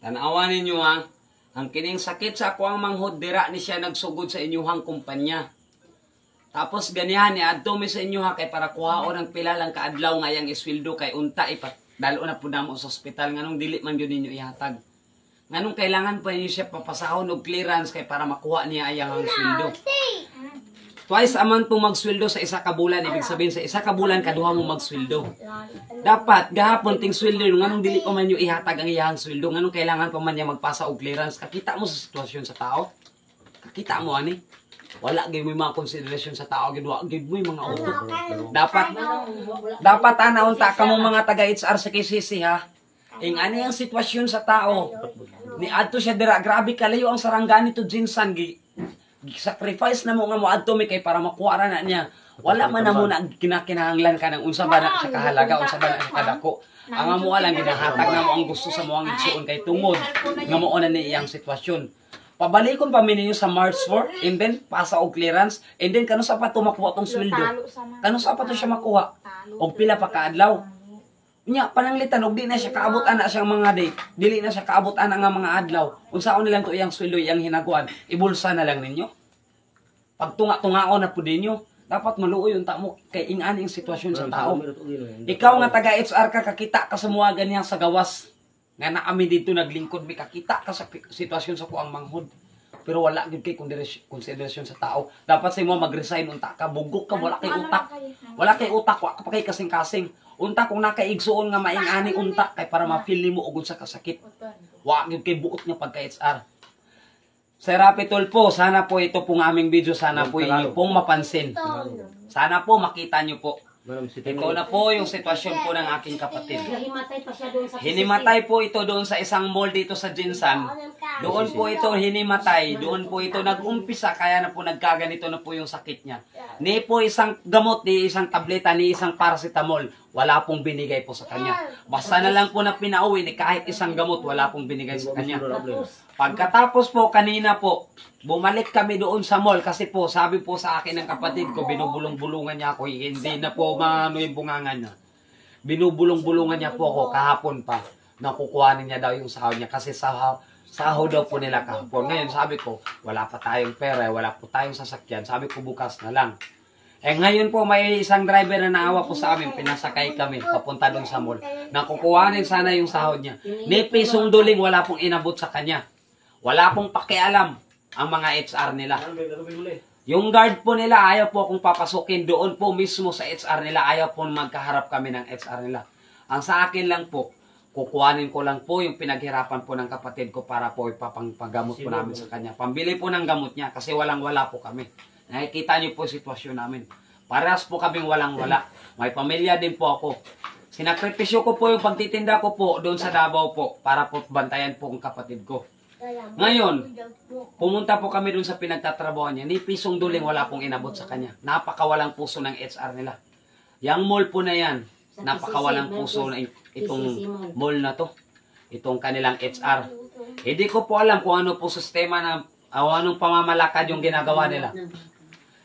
Tanawan ninyo ha, ang kining sakit sa ako ang manghod, dira ni siya nagsugod sa inyuhang kumpanya. Tapos ganihan ni adto mi sa inyo ha, kay para kuhaon ang pila lang kaadlaw nga yang isweldo kay unta ipadalo na pud namo sa ospital nganong dili man gyud ninyo ihatag. Nganong kailangan pa niyo siya papasahon og clearance kay para makuha niya ayang ang sweldo. Twice a month po magsweldo sa isa ka bulan, ibig sabihin sa isa ka bulan kaduha mo magsweldo. Dapat gahapon ting sweldo nganong dili pa man niyo ihatag ang iyang sweldo, nganong kailangan pa man niya magpasa og clearance. Kakita mo sa sitwasyon sa tao? Kakita mo ani? Wala gyud mo mga konsiderasyon sa tao, gyud wa gyud mo mga utok. Dapat ana unta kamo mga taga HR sa KCC ha. Ing ani ang sitwasyon sa tao. Ni adto siya dira, grabe kalayo ang sarangani to Jinsan sacrifice na mo nga mo adto mi kay para makuha ra na niya. Wala man na mo na kinakinahanglan ka ng unsa ba na sa kahalaga, unsa ba na sa kadako. Ang amo lang ginahatag na mo ang gusto sa mo ang igsuon kay tungod nga mo na ni iyang sitwasyon. Pabalikon pa mi ninyo sa March 4 and then pasa og clearance and then kano sa pa to makuha tong sweldo. Kano sa pa to siya makuha og pila pa ka adlaw. Nya pananglitan og di na siya kaabot ana siyang mga day. Dili na siya kaabot ana nga mga adlaw. Unsaon nilang to iyang sweldo iyang hinaguan? Ibulsa na lang ninyo. Pagtunga-tungaon na pud ninyo. Dapat maluoy unta mo kay ing-ani ang sitwasyon sa tao. Ikaw nga taga HR ka, kakita ka sa mga ganyan sa gawas. Nga na kami dito naglingkod, may kakita ka sa sitwasyon sa kuang manghod. Pero wala gid kay konsiderasyon sa tao. Dapat sa imo mag-resign unta ka, bugok ka, wala kay utak. Wala kay utak, wa ka pa kay kasing-kasing. Unta kung nakaigsuon nga maing-ani unta kay para ma-feel nimo og unsa ka sakit. Wa gyud kay buot nga pagka-HR. Sir Rapitol po, sana po ito pong aming video, sana po inyo pong mapansin. Sana po makita nyo po. Ito na po yung sitwasyon po ng aking kapatid. Hinimatay po ito doon sa isang mall dito sa Jinsan. Doon po ito hinimatay. Doon po ito nag-umpisa kaya na po nagkaganito na po yung sakit niya. Ni po isang gamot, ni isang tableta, ni isang paracetamol. Wala pong binigay po sa kanya. Basta na lang po na pinauwi ni kahit isang gamot, wala pong binigay sa kanya. Pagkatapos po kanina po, bumalik kami doon sa mall kasi po sabi po sa akin ng kapatid ko, binubulong-bulungan niya ako, hindi na po maano yung bungangan niya. Binubulong-bulungan niya po ako kahapon pa. Nakukuhanin niya daw yung sahod niya kasi sahod daw po nila kahapon. Ngayon sabi ko, wala pa tayong pera, wala po tayong sasakyan. Sabi ko bukas na lang. Eh ngayon po may isang driver na naawa po sa amin, pinasakay kami papunta doon sa mall. Nakukuhanin sana yung sahod niya. Ni pisong duling wala pong inabot sa kanya. Wala pong pakialam ang mga HR nila. Yung guard po nila, ayaw po akong papasukin doon po mismo sa HR nila. Ayaw po magkaharap kami ng HR nila. Ang sa akin lang po, kukuhanin ko lang po yung pinaghirapan po ng kapatid ko para po ipapanggamot po namin sa kanya. Pambili po ng gamot niya kasi walang-wala po kami. Nakikita niyo po yung sitwasyon namin. Parehas po kaming walang-wala. May pamilya din po ako. Sinakripisyo ko po yung pagtitinda ko po doon sa Davao po para po bantayan po ang kapatid ko. Ngayon, pumunta po kami dun sa pinagtatrabaho niya. Ni pisong duling wala pong inabot sa kanya. Napakawalang puso ng HR nila. Yang mall po na yan, napakawalang puso na itong mall na to. Itong kanilang HR. Hindi ko po alam kung ano po sistema na anong pamamalakad yung ginagawa nila.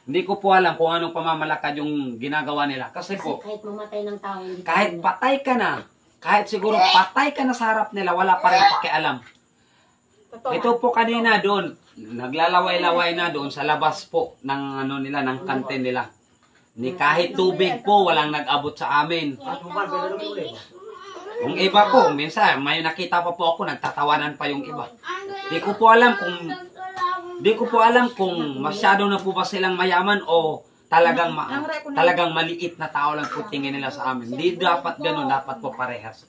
Hindi ko po alam kung anong pamamalakad yung ginagawa nila. Kasi po, kahit mamatay ng tao, kahit patay ka na, kahit siguro patay ka na sa harap nila, wala pa rin pakialam. Ito po kanina doon, naglalaway-laway na doon sa labas po ng ano nila, ng kantin nila. Ni kahit tubig po, walang nag-abot sa amin. Yung iba po, minsan, may nakita pa po ako, nagtatawanan pa yung iba. Di ko po alam kung masyado na po ba silang mayaman o talagang maliit na tao lang po tingin nila sa amin. Di dapat ganun, dapat po parehas.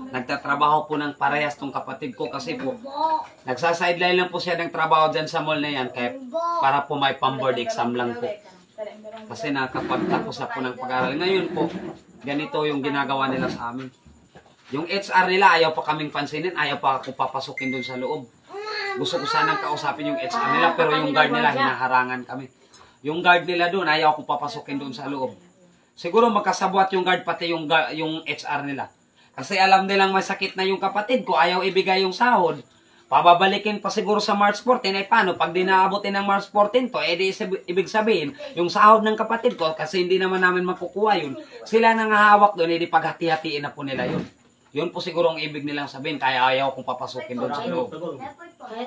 Nagtatrabaho po ng parehas tong kapatid ko kasi po nagsasideline lang po siya ng trabaho dyan sa mall na yan kaya para po may pang-board exam lang po. Kasi nakapagtapos na po ng pag-aaral. Ngayon po, ganito yung ginagawa nila sa amin. Yung HR nila, ayaw pa kaming pansinin, ayaw pa ako papasukin dun sa loob. Gusto ko sanang kausapin yung HR nila pero yung guard nila, hinaharangan kami. Yung guard nila dun, ayaw ko papasukin dun sa loob. Siguro magkasabwat yung guard pati yung HR nila. Kasi alam nilang may sakit na yung kapatid ko, ayaw ibigay yung sahod. Pababalikin pa siguro sa March 14, ay paano? Pag di naabutin ng March 14 to, edi ibig sabihin, yung sahod ng kapatid ko, kasi hindi naman namin makukuha yun, sila nang hahawak doon, edi paghati-hatiin na po nila yun. Yun po siguro ang ibig nilang sabihin, kaya ayaw kong papasukin doon sa loob. Ay,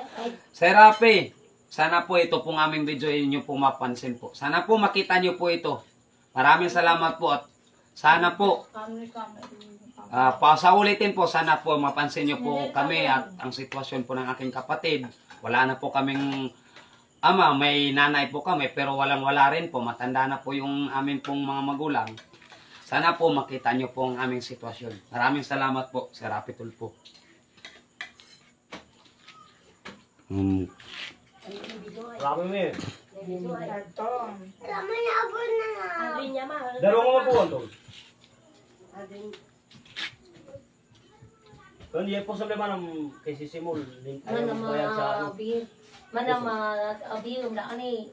Sir Rafi, sana po ito pong aming video inyo po mapansin po. Sana po makita nyo po ito. Maraming salamat po at sana po, pasaulitin po, sana po mapansin nyo po kami at ang sitwasyon po ng aking kapatid. Wala na po kaming ama, may nanay po kami pero walang-wala rin po. Matanda na po yung amin pong mga magulang. Sana po makita nyo po ang aming sitwasyon. Maraming salamat po, Sir Rafi Tulfo. Marami mo eh. Kami na abon na nga. Adrin niya ma. Dalawang mga buwan doon. Adrin. Kung hindi po problema ng kay Sisimul, Mana bayad sa ano. ma abir. Mana ma abir na ani.